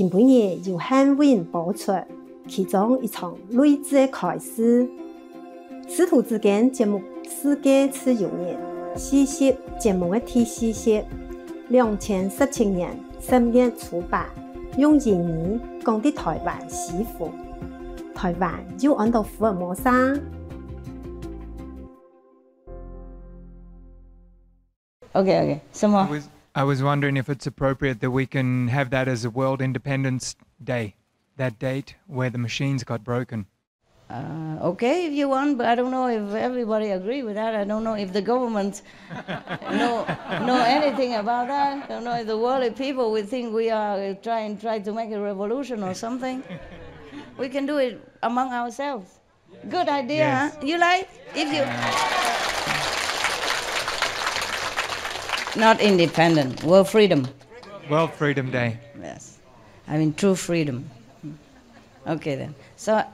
近半年由汉文播出，其中一场睿智的开始。师徒之间节目世界次有年，40节目的第40 2017年10月出版，用英语讲的台湾媳妇。台湾就按到福尔摩沙。Okay. Some more. I was wondering if it's appropriate that we can have that as a World Independence Day, that date where the machines got broken. Okay, if you want, but I don't know if everybody agree with that. I don't know if the government know anything about that. I don't know if the worldly people would think we are try to make a revolution or something. We can do it among ourselves. Good idea, yes. Huh? You like? If you not independent, world freedom. World Freedom Day. Yes, I mean true freedom. Okay then. So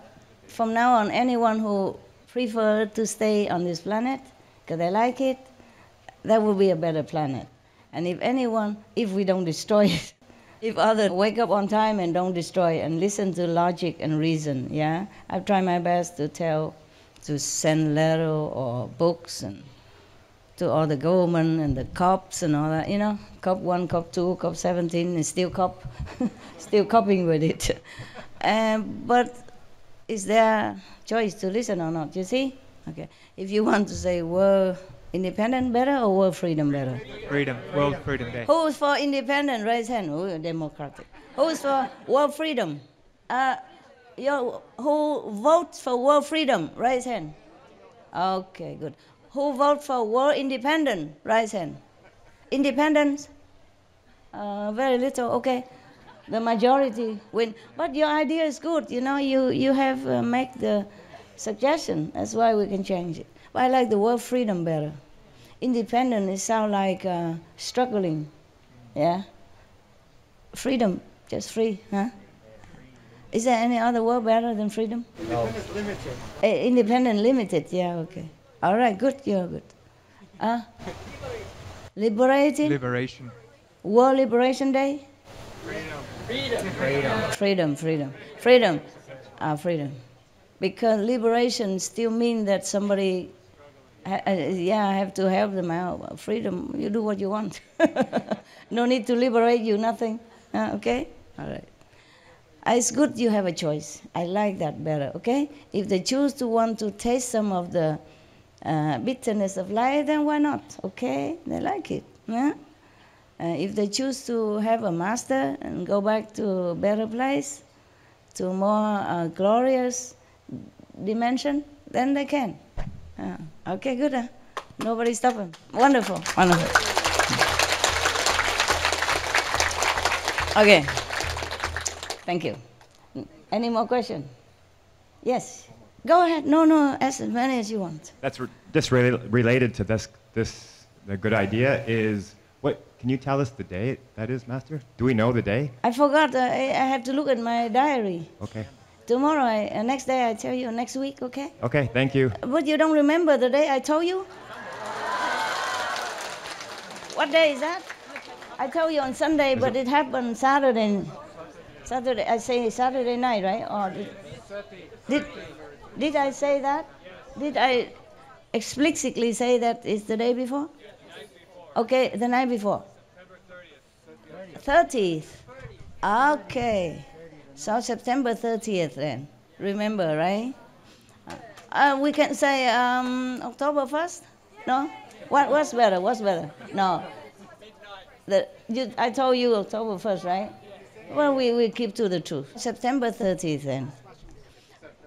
from now on, anyone who prefer to stay on this planet because they like it, that will be a better planet. And if we don't destroy it, if others wake up on time and don't destroy and listen to logic and reason, yeah, I've tried my best to send letter or books and to all the government and the cops and all that, COP 1, COP 2, COP 17 is still COP, still coping with it. But is there choice to listen or not, you see? Okay. If you want to say world independent better or world freedom better? Freedom, World Freedom Day. Who's for independent? Raise hand. Ooh, democratic. Who's for world freedom? Who votes for world freedom? Raise hand. Okay, good. Who votes for world independent? Raise hand. Independence? Very little, okay. The majority win. But your idea is good, you have make the suggestion. That's why we can change it. But I like the word freedom better. Independent, it sounds like struggling, yeah? Freedom, just free, huh? Is there any other word better than freedom? No. Independent limited. Independent limited, yeah, okay. All right, good, you're good. Liberating? Liberation. World Liberation Day? Freedom. Freedom. Because liberation still means that somebody, I have to help them out. Freedom, you do what you want. No need to liberate you, nothing. Okay? All right. It's good you have a choice. I like that better, okay? If they choose to want to taste some of the bitterness of life, then why not? Okay? They like it. Yeah? If they choose to have a master and go back to a better place, to a more glorious dimension, then they can. Okay, good. Nobody stop them. Wonderful. Okay. Thank you. Any more questions? Yes. Go ahead. No, as many as you want. That's just related to this. The good idea is. Can you tell us the day that is, Master? Do we know the day? I forgot. I have to look at my diary. Okay. Tomorrow, next day I tell you, next week, okay? Okay, thank you. But you don't remember the day I told you? What day is that? I told you on Sunday, but it happened Saturday. I say Saturday night, right? Or did I say that? Did I explicitly say that it's the day before? Okay, the night before. 30th. Okay. So September 30th then. Remember, right? We can say October 1st? No? What's better? No. I told you October 1st, right? Well, we keep to the truth. September 30th then.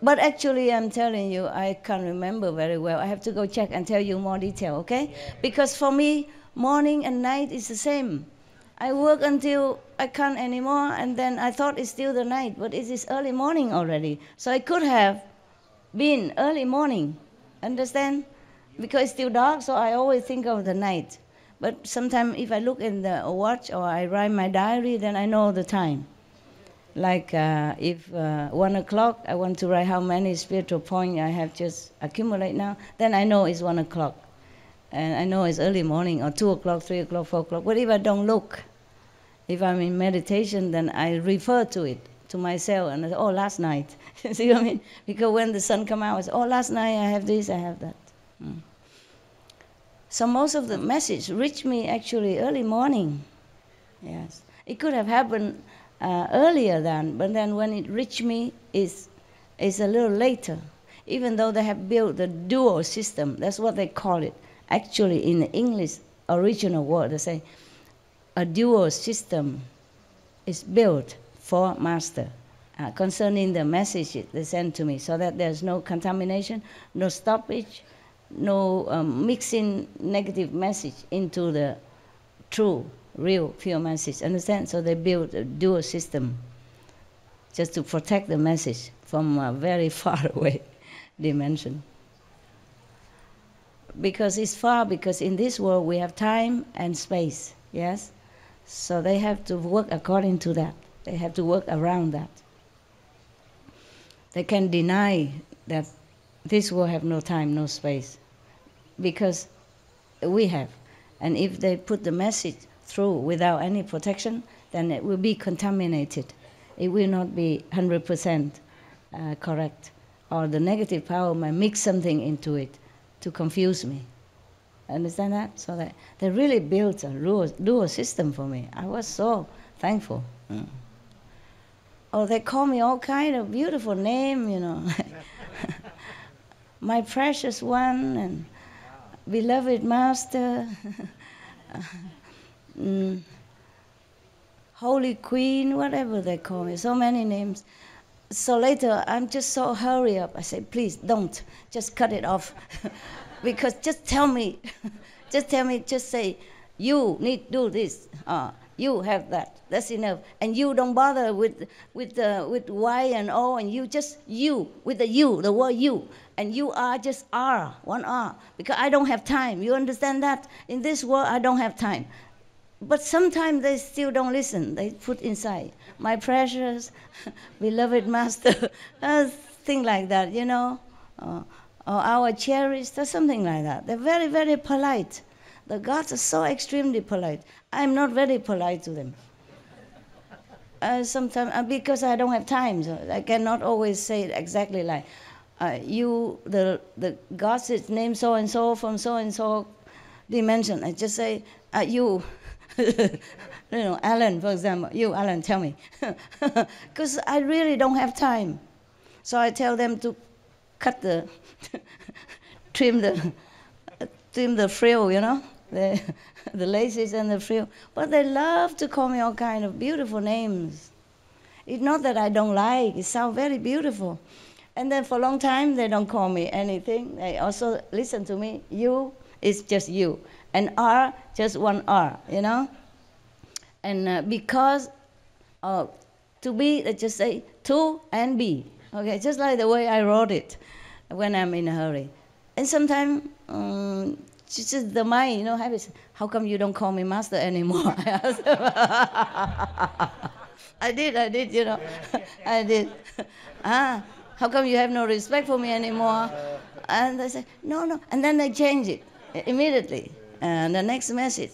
But actually, I'm telling you, I can't remember very well. I have to go check and tell you more detail, okay? Because for me, morning and night is the same. I work until I can't anymore, and then I thought it's still the night, but it is early morning already. So it could have been early morning, understand? Because it's still dark, so I always think of the night. But sometimes if I look in the watch or I write my diary, then I know the time. Like if 1 o'clock, I want to write how many spiritual points I have just accumulate now, then I know it's 1 o'clock. And I know it's early morning, or 2 o'clock, 3 o'clock, 4 o'clock. But if I don't look, If I'm in meditation, then I refer to it, to myself, and I say, oh, last night. See what I mean? Because when the sun comes out, I say, oh, last night I have this, I have that. So most of the message reached me actually early morning. Yes. It could have happened earlier than, but then when it reached me, it's a little later. Even though they have built the dual system, that's what they call it. Actually, in the English original word, they say a dual system is built for Master concerning the message they send to me, so that there's no contamination, no stoppage, no mixing negative message into the true, real, pure message. Understand? So they built a dual system just to protect the message from a very far away dimension. Because it's far, because in this world we have time and space, yes? So they have to work according to that. They have to work around that. They can deny that this world have no time, no space, because we have. And if they put the message through without any protection, then it will be contaminated. It will not be 100% correct. Or the negative power might mix something into it to confuse me. Understand that? So that they really built a dual system for me. I was so thankful. Oh, they call me all kind of beautiful name, you know. My precious one, and beloved Master, Holy Queen, whatever they call me, so many names. So later, I'm just so hurry up. I say, please don't, just cut it off. Because just tell me, just say, you need to do this, you have that, that's enough. And you don't bother with Y and O, and you just you, with the you, the word you. And you are just R, one R, because I don't have time. You understand that? In this world, I don't have time. But sometimes they still don't listen. They put inside, my precious, beloved Master, thing like that, you know, or our cherished, or something like that. They're very, very polite. The gods are so extremely polite. I'm not very polite to them. Sometimes, because I don't have time, so I cannot always say it exactly like, you, the gods is named so-and-so from so-and-so dimension. I just say, you. You know, Alan, for example. You, Alan, tell me. Because I really don't have time. So I tell them to cut the, trim the frill, you know, the laces and the frill. But they love to call me all kind of beautiful names. It's not that I don't like. It sounds very beautiful. And then for a long time, they don't call me anything. They also listen to me. You is just you. And R, just one R, you know? And because to be, they just say to and be. Okay, just like the way I wrote it when I'm in a hurry. And sometimes, just the mind, you know, habits. How come you don't call me Master anymore? I did, you know. I did. How come you have no respect for me anymore? And they say, no. And then they change it immediately. And the next message,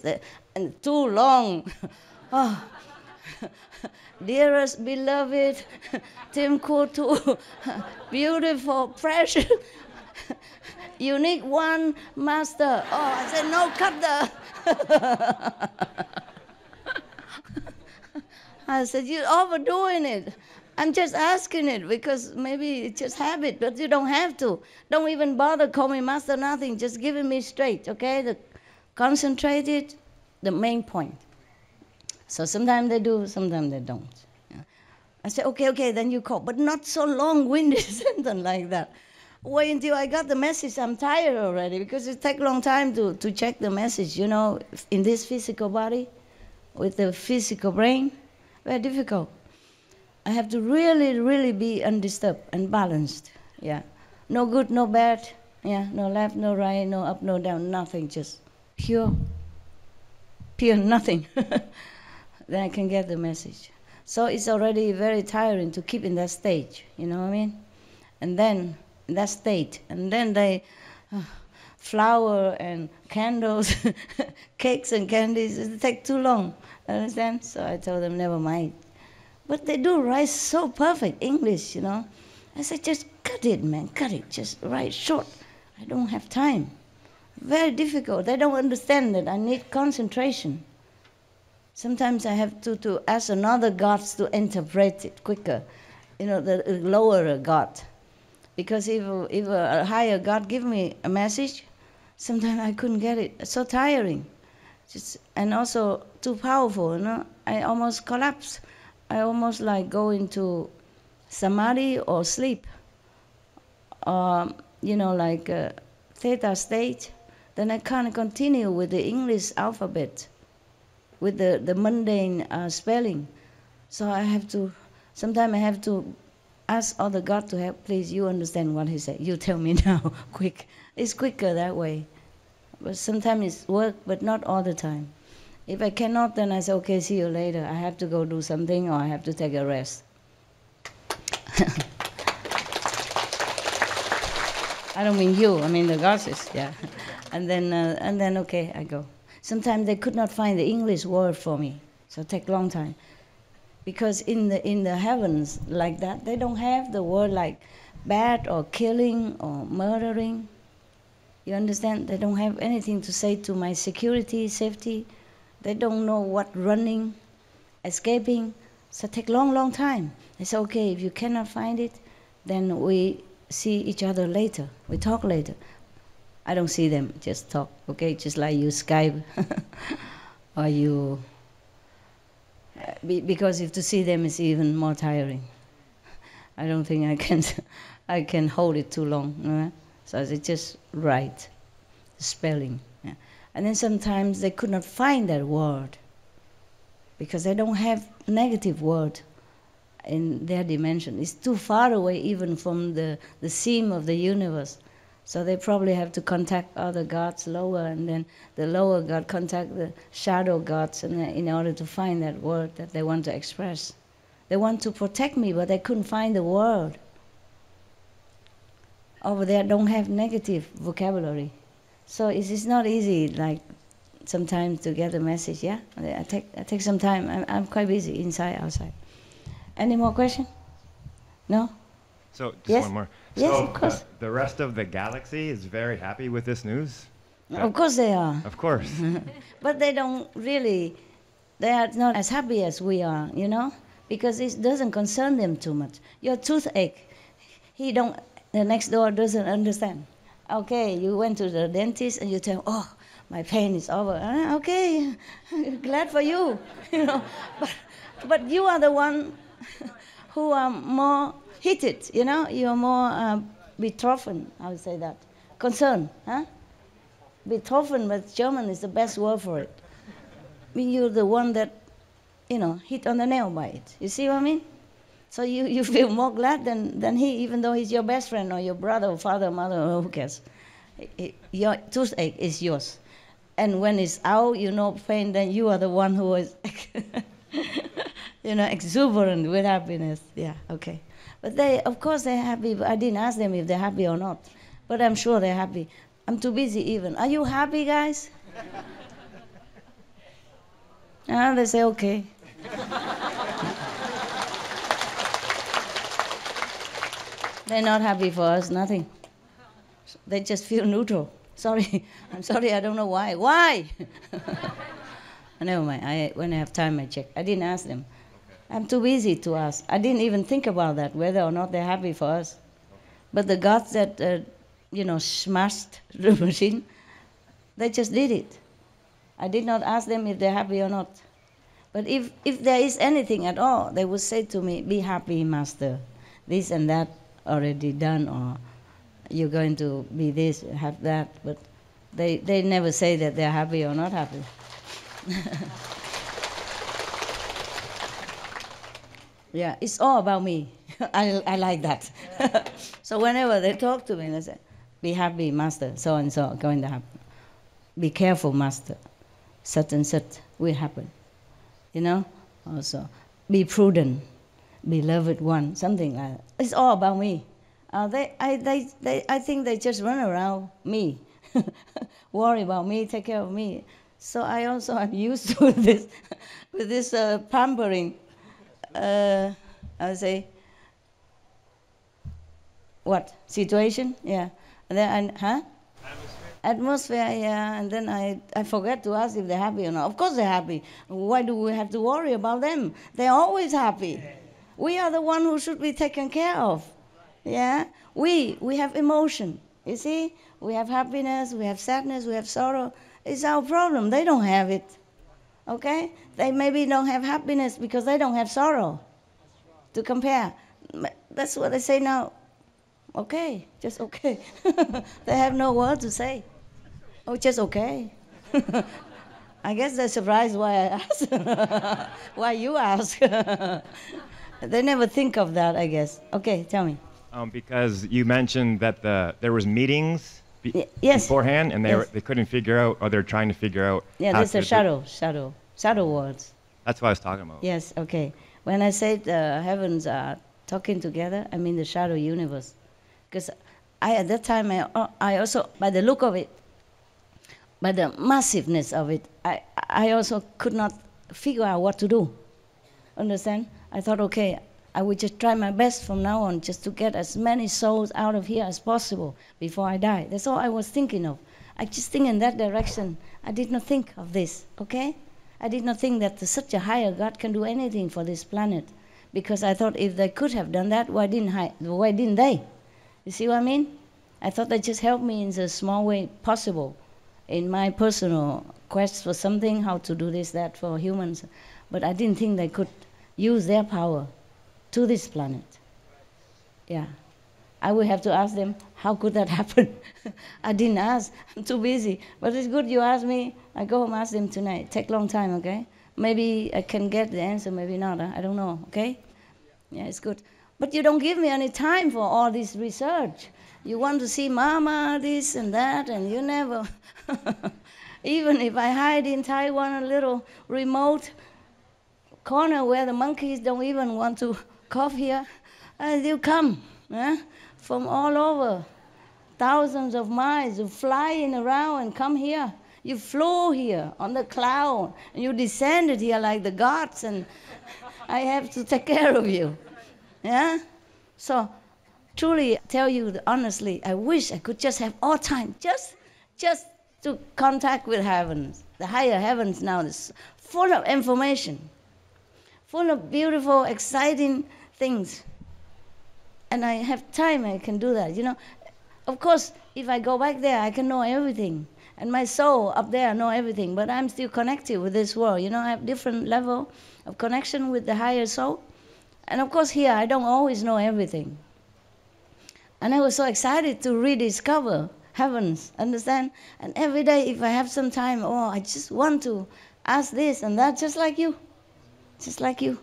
and too long. Oh, dearest, beloved, Tim Kutu, beautiful, precious, unique one, Master. Oh, I said, no, cut the. I said, you're overdoing it. I'm just asking it because maybe it's just habit, but you don't have to. Don't even bother calling me Master, nothing. Just give it me straight, okay? Concentrated, the main point. So sometimes they do, sometimes they don't. Yeah. I say, okay, then you call, but not so long-winded sentence like that. Wait until I got the message. I'm tired already because it takes a long time to check the message, you know, in this physical body, with the physical brain. Very difficult. I have to really, really be undisturbed and balanced. Yeah, no good, no bad. Yeah, no left, no right, no up, no down, nothing. Just pure nothing. Then I can get the message. So it's already very tiring to keep in that stage. You know what I mean? And then in that state, and then they, flour and candles, cakes and candies. It takes too long, understand? So I told them, never mind. But they do write so perfect English, you know. I said, just cut it, man, cut it. Just write short. I don't have time. Very difficult. They don't understand that I need concentration. Sometimes I have to ask another gods to interpret it quicker, you know, the lower god. Because if a higher god give me a message, sometimes I couldn't get it. It's so tiring. And also too powerful, you know. I almost collapse. I almost like go into samadhi or sleep. You know, like theta state. Then I can't continue with the English alphabet, with the mundane spelling. So I have to, sometimes I have to ask other God to help. Please, you understand what he said. You tell me now, quick. It's quicker that way. But sometimes it's work, but not all the time. If I cannot, then I say, okay, see you later. I have to go do something, or I have to take a rest. I don't mean you, I mean the goddess, yeah. And then okay, I go. Sometimes they could not find the English word for me, so it takes a long time. Because in the heavens like that, they don't have the word like bad or killing or murdering. You understand? They don't have anything to say to my security, safety. They don't know what running, escaping. So it takes a long, long time. I say, okay, if you cannot find it, then we see each other later. We talk later. I don't see them, just talk, okay? Just like you Skype or you... because if to see them is even more tiring. I don't think I can hold it too long. Right? So I just write, spelling. Yeah. And then sometimes they could not find that word because they don't have negative word in their dimension. It's too far away even from the seam of the universe. So they probably have to contact other gods lower, and then the lower god contact the shadow gods in order to find that word that they want to express. They want to protect me, but they couldn't find the word. Over there don't have negative vocabulary. So it's not easy, like, sometimes to get a message, yeah? I take some time. I'm quite busy, inside, outside. Any more questions? No? So, just yes? one more. Yes, so of course. The rest of the galaxy is very happy with this news? Of course they are. Of course. But they don't really, they are not as happy as we are, you know? Because it doesn't concern them too much. Your toothache, the next door doesn't understand. Okay, you went to the dentist and you tell, oh, my pain is over. Okay, glad for you, you know. But you are the one who are more heated, you know. You are more betroffen, I would say that. Concerned, huh? Betroffen, but German is the best word for it. I mean, you're the one that, you know, hit on the nail by it. You see what I mean? So you feel more glad than he, even though he's your best friend or your brother or father, mother, or who cares. Your toothache is yours. And when it's out, you know pain, then you are the one who is, you know, exuberant with happiness. Yeah, okay. But they, of course, they're happy. But I didn't ask them if they're happy or not. But I'm sure they're happy. I'm too busy even. Are you happy, guys? They say, okay. They're not happy for us, nothing. They just feel neutral. Sorry, I'm sorry, I don't know why. Why? Never mind, when I have time I check. I didn't ask them. I'm too busy to ask. I didn't even think about that, whether or not they're happy for us. But the gods that, you know, smashed the machine, they just did it. I did not ask them if they're happy or not. But if there is anything at all, they would say to me, be happy, master. This and that already done, or you're going to be this, have that. But they never say that they're happy or not happy. Yeah, it's all about me. I like that. So whenever they talk to me, they say, be happy, master, so and so going to happen. Be careful, master, such and such will happen. You know, also, be prudent, beloved one, something like that. It's all about me. I think they just run around me. worry about me, take care of me. So I also am used to this, with this pampering. I would say, what situation? Yeah, and then atmosphere, yeah. And then I forget to ask if they're happy or not. Of course they're happy. Why do we have to worry about them? They're always happy. We are the one who should be taken care of. Yeah, we have emotion. You see, we have happiness, we have sadness, we have sorrow. It's our problem. They don't have it. Okay? They maybe don't have happiness because they don't have sorrow to compare. That's what I say now. Okay, just okay. They have no word to say. Oh, just okay. I guess they're surprised why I ask. Why you ask. They never think of that, I guess. Okay, tell me. Because you mentioned that there was meetings beforehand, and they couldn't figure out, or they're trying to figure out. Yeah, that's a shadow words. That's what I was talking about. Yes, okay. When I say the heavens are talking together, I mean the shadow universe. Because at that time, I also, by the look of it, by the massiveness of it, I also could not figure out what to do. Understand? I thought, okay, I would just try my best from now on just to get as many souls out of here as possible before I die. That's all I was thinking of. I just think in that direction. I did not think of this, okay? I did not think that such a higher God can do anything for this planet. Because I thought if they could have done that, why didn't they? You see what I mean? I thought they just helped me in the small way possible in my personal quest for something, how to do this, that for humans. But I didn't think they could use their power to this planet. Yeah. I would have to ask them, how could that happen? I didn't ask. I'm too busy. But it's good you asked me. I go home, ask them tonight. Take a long time, okay? Maybe I can get the answer, maybe not. I don't know, okay? Yeah, it's good. But you don't give me any time for all this research. You want to see Mama, this and that, and you never. Even if I hide in Taiwan, a little remote corner where the monkeys don't even want to cough here, and you come from all over, thousands of miles, you flying around and come here. You flew here on the cloud, and you descended here like the gods, and I have to take care of you. Yeah? So, truly tell you honestly, I wish I could just have all time, just to contact with heavens. The higher heavens now is full of information, full of beautiful, exciting things. And I have time, I can do that, you know. Of course, if I go back there, I can know everything. And my soul up there know everything, but I'm still connected with this world. You know, I have different level of connection with the higher soul. And of course here, I don't always know everything. And I was so excited to rediscover heavens, understand? And every day, if I have some time, I just want to ask this and that, just like you. Just like you.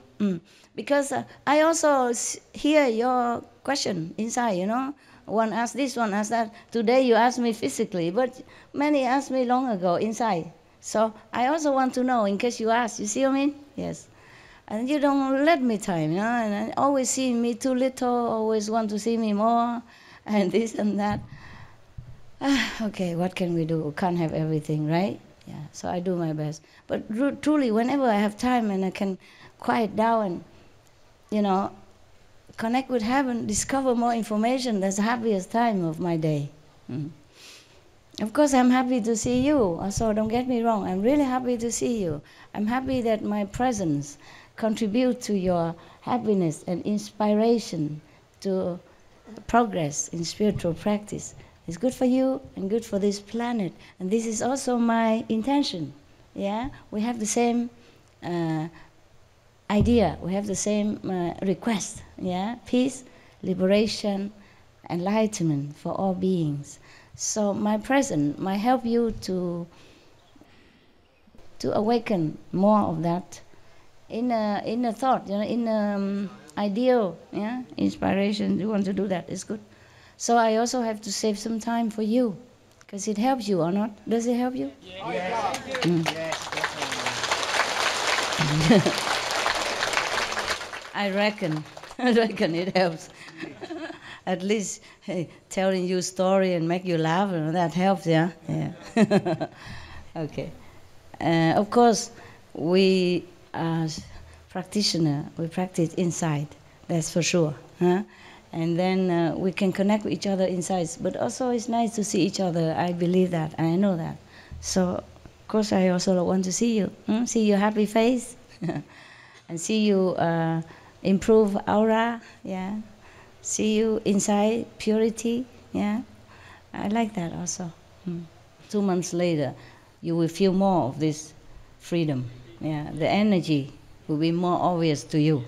Because I also hear your question inside, you know. One asks this, one asks that. Today you asked me physically, but many asked me long ago inside. So I also want to know in case you ask. You see what I mean? Yes. And you don't let me time, you know, and always see me too little, always want to see me more, and this and that. Okay, what can we do? We can't have everything, right? Yeah, so I do my best. But truly, whenever I have time and I can quiet down and, you know, connect with heaven, discover more information, that's the happiest time of my day. Of course, I'm happy to see you, so don't get me wrong. I'm really happy to see you. I'm happy that my presence contribute to your happiness and inspiration to progress in spiritual practice. It's good for you and good for this planet. And this is also my intention. Yeah, we have the same idea. We have the same request. Yeah, peace, liberation, enlightenment for all beings. So my presence might help you to awaken more of that in a thought, you know, in ideal, yeah, inspiration. You want to do that? It's good. So I also have to save some time for you, because it helps you or not. Does it help you? Yes. I reckon it helps. At least telling you story and make you laugh, that helps, yeah? Yeah. Okay. Of course, we as practitioner, we practice inside, that's for sure. Huh? And then we can connect with each other inside. But also it's nice to see each other. I believe that, and I know that. So, of course, I also want to see you. See your happy face. And see you improve aura, yeah. See you inside purity, yeah. I like that also. 2 months later, you will feel more of this freedom. Yeah, the energy will be more obvious to you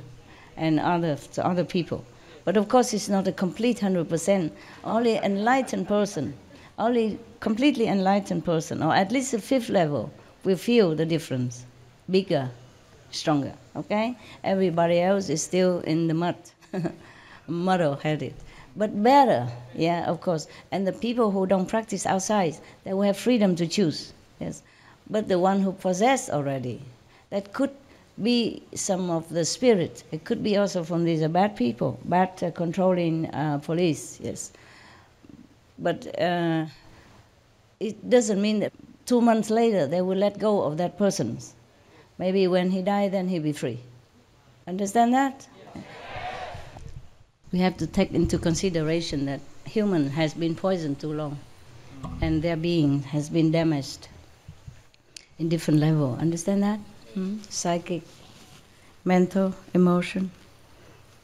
and to other people. But of course, it's not a complete 100%. Only enlightened person, only completely enlightened person, or at least the 5th level, will feel the difference, bigger, stronger. Okay, everybody else is still in the mud, muddle-headed. But better, yeah, of course. And the people who don't practice outside, they will have freedom to choose. Yes, but the one who possess already, that could be some of the spirit. It could be also from these bad people, bad controlling police. Yes, but it doesn't mean that 2 months later they will let go of that person. Maybe when he died, then he'll be free. Understand that? We have to take into consideration that human has been poisoned too long, and their being has been damaged in different level. Understand that? Psychic, mental, emotion.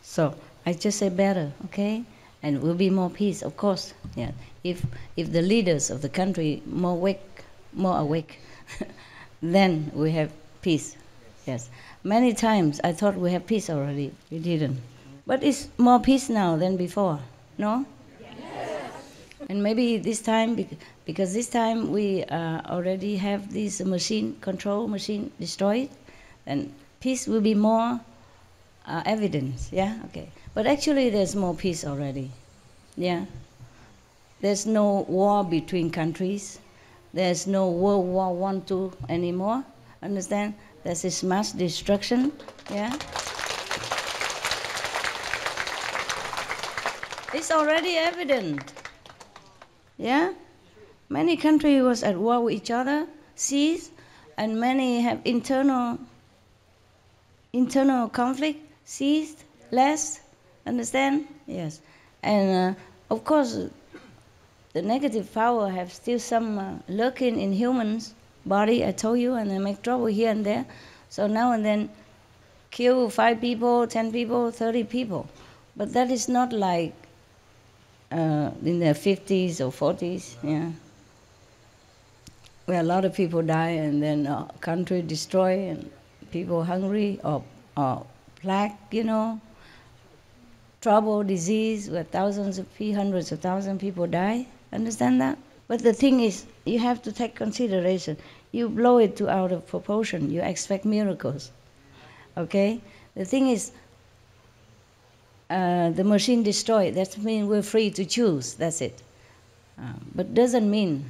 So I just say better, okay? And will be more peace, of course. Yeah. If the leaders of the country more awake, then we have peace. Yes. Many times I thought we have peace already. We didn't. But it's more peace now than before. No? Yes. And maybe this time, because this time we already have this machine destroyed, and peace will be more evident. Yeah? Okay. But actually there's more peace already. Yeah? There's no war between countries. There's no World War I, II anymore. Understand? There's this mass destruction. Yeah? It's already evident. Yeah? Many countries was at war with each other, ceased, and many have internal conflict, ceased, less. Understand? Yes. And of course, the negative power have still some lurking in humans' body, I told you, and they make trouble here and there. So now and then kill 5 people, 10 people, 30 people. But that is not like in the 50s or 40s, yeah, where a lot of people die and then country destroy and people hungry or plague, trouble, disease, where hundreds of thousands of people die. Understand that? But the thing is, you have to take consideration. You blow it out of proportion. You expect miracles. Okay? The thing is, the machine destroyed. That means we're free to choose. That's it. But doesn't mean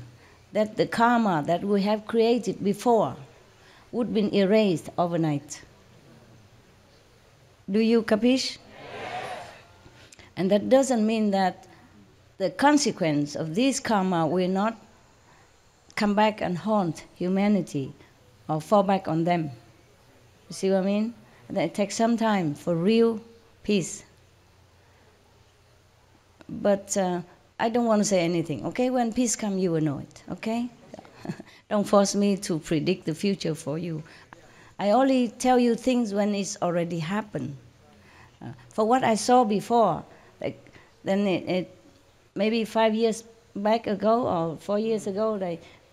that the karma that we have created before would be erased overnight. Do you capiche? Yes. And that doesn't mean that the consequence of this karma will not come back and haunt humanity or fall back on them. You see what I mean? And it takes some time for real peace. But I don't want to say anything, okay? When peace comes, you will know it, okay? Don't force me to predict the future for you. I only tell you things when it's already happened. For what I saw before, then it maybe 5 years back ago or 4 years ago,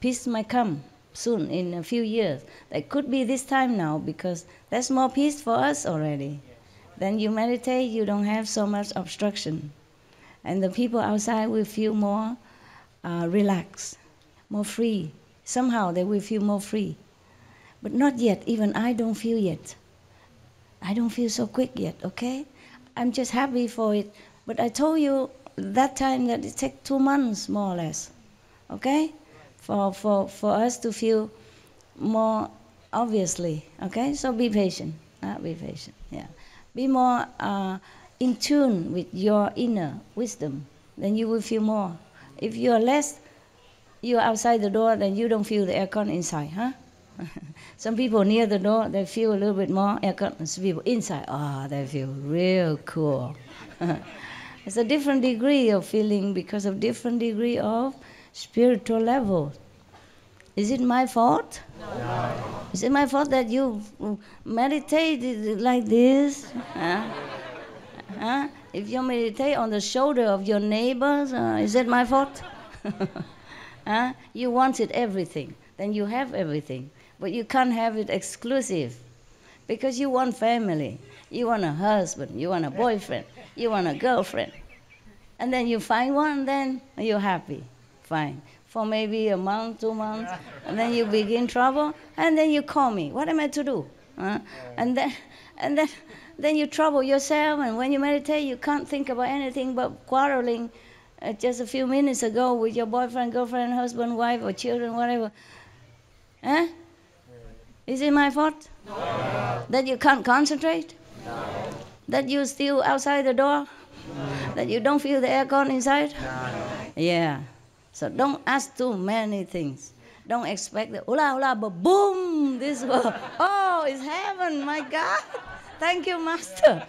peace might come soon in a few years. It could be this time now because there's more peace for us already. Then you meditate, you don't have so much obstruction. And the people outside will feel more relaxed, more free. Somehow they will feel more free. But not yet, even I don't feel yet. I don't feel so quick yet, okay? I'm just happy for it. But I told you that time that it takes 2 months, more or less, okay? For us to feel more obviously, okay? So be patient, be patient, yeah. Be more in tune with your inner wisdom, then you will feel more. If you are less, you are outside the door, then you don't feel the aircon inside, huh? Some people near the door, they feel a little bit more aircon. Some people inside, they feel real cool. It's a different degree of feeling because of different degree of spiritual level. Is it my fault? No. Is it my fault that you meditate like this? Huh? If you meditate on the shoulder of your neighbors, is it my fault? You wanted everything, then you have everything. But you can't have it exclusive because you want family. You want a husband, you want a boyfriend, you want a girlfriend. And then you find one, then you're happy. Fine. For maybe a month, 2 months, and then you begin trouble, and then you call me. What am I to do? And then you trouble yourself, and when you meditate, you can't think about anything but quarreling just a few minutes ago with your boyfriend, girlfriend, husband, wife, or children, whatever. Is it my fault? No. That you can't concentrate? No. That you're still outside the door? No. That you don't feel the aircon inside? No. Yeah. So don't ask too many things. Don't expect the hula hula, but boom, this world. Oh, it's heaven, my God. Thank you, Master.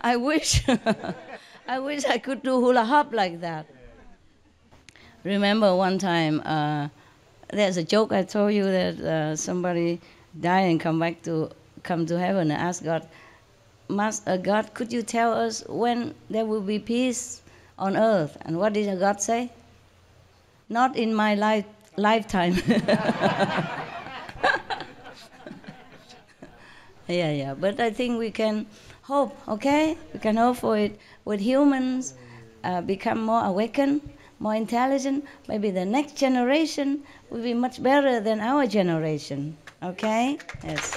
I wish I could do hula hop like that. Remember one time, there's a joke I told you that somebody died and come to heaven and ask God, God, could you tell us when there will be peace on earth? And what did God say? Not in my lifetime. Yeah. But I think we can hope, okay? We can hope for it. With humans become more awakened, more intelligent, maybe the next generation will be much better than our generation. Okay? Yes.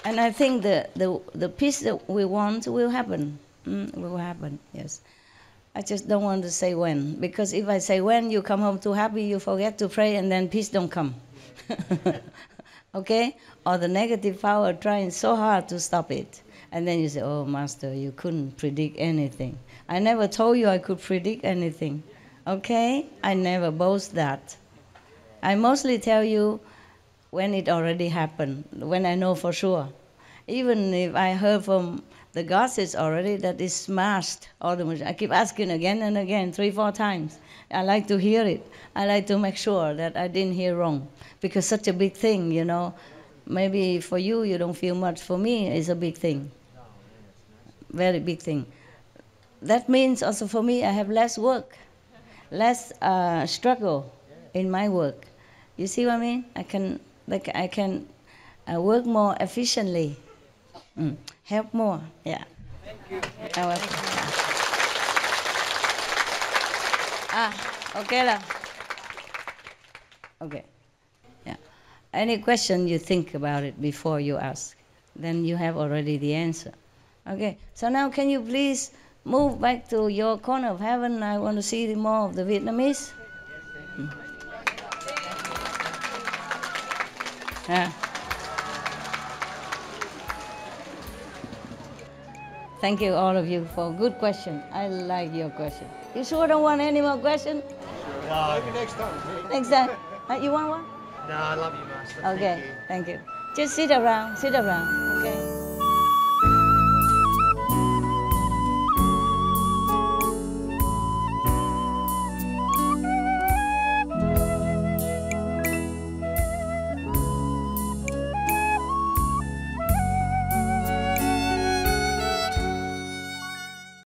And I think the peace that we want will happen. Will happen, yes. I just don't want to say when, because if I say when, you come home too happy, you forget to pray, and then peace don't come. Okay? Or the negative power trying so hard to stop it. And then you say, oh, Master, you couldn't predict anything. I never told you I could predict anything. Okay? I never boast that. I mostly tell you when it already happened, when I know for sure. Even if I heard from the gossips already that is smashed all the machine. I keep asking again and again, 3, 4 times. I like to hear it. I like to make sure that I didn't hear wrong. Because such a big thing, you know. Maybe for you, you don't feel much. For me, it's a big thing. Very big thing. That means also for me, I have less work, less struggle in my work. You see what I mean? I can work more efficiently. Help more, yeah. Thank you. Okay lah. Okay, yeah. Any question you think about it before you ask, then you have already the answer. Okay, so now can you please move back to your corner of heaven? I want to see more of the Vietnamese. Yeah. Thank you, all of you, for a good question. I like your question. You sure don't want any more questions? No, maybe next time. Next time. You want one? No, I love you, Master. Okay, thank you. Just sit around, okay?